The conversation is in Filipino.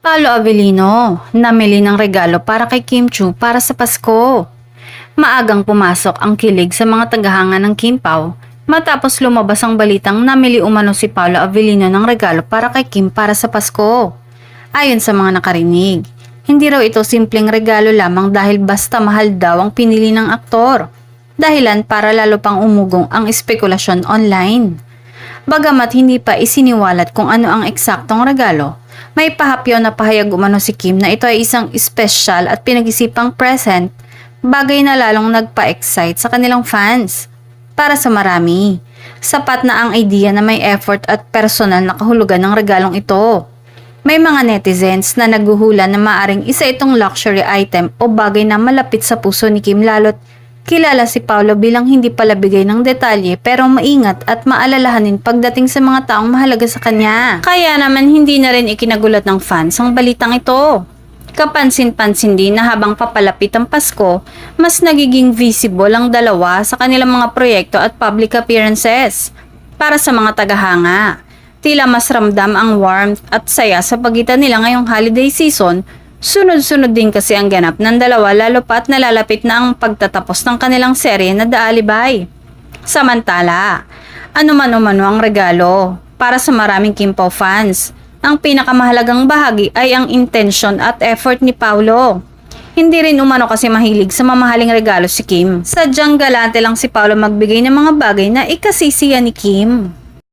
Paolo Avellino, namili ng regalo para kay Kim Chu para sa Pasko. Maagang pumasok ang kilig sa mga tagahanga ng Kim Pao matapos lumabas ang balitang namili umano si Paolo Avellino ng regalo para kay Kim para sa Pasko. Ayon sa mga nakarinig, hindi raw ito simpleng regalo lamang dahil basta mahal daw ang pinili ng aktor. Dahilan para lalo pang umugong ang espekulasyon online. Bagamat hindi pa isiniwalat kung ano ang eksaktong regalo, may pahapyaw na pahayag umano si Kim na ito ay isang espesyal at pinag-isipang present, bagay na lalong nagpa-excite sa kanilang fans. Para sa marami, sapat na ang idea na may effort at personal na kahulugan ng regalong ito. May mga netizens na naghuhula na maaring isa itong luxury item o bagay na malapit sa puso ni Kim lalo't kilala si Paolo bilang hindi pala bigay ng detalye pero maingat at maalalahanin pagdating sa mga taong mahalaga sa kanya. Kaya naman hindi na rin ikinagulat ng fans ang balitang ito. Kapansin-pansin din na habang papalapit ang Pasko, mas nagiging visible ang dalawa sa kanilang mga proyekto at public appearances. Para sa mga tagahanga, tila mas ramdam ang warmth at saya sa pagitan nila ngayong holiday season. Sunod-sunod din kasi ang ganap ng dalawa lalo pa at nalalapit na ang pagtatapos ng kanilang serye na The Alibay. Samantala, ano-umano ang regalo para sa maraming Kim Pao fans. Ang pinakamahalagang bahagi ay ang intention at effort ni Paolo. Hindi rin umano kasi mahilig sa mamahaling regalo si Kim. Sadyang galante lang si Paolo magbigay ng mga bagay na ikasisiya ni Kim.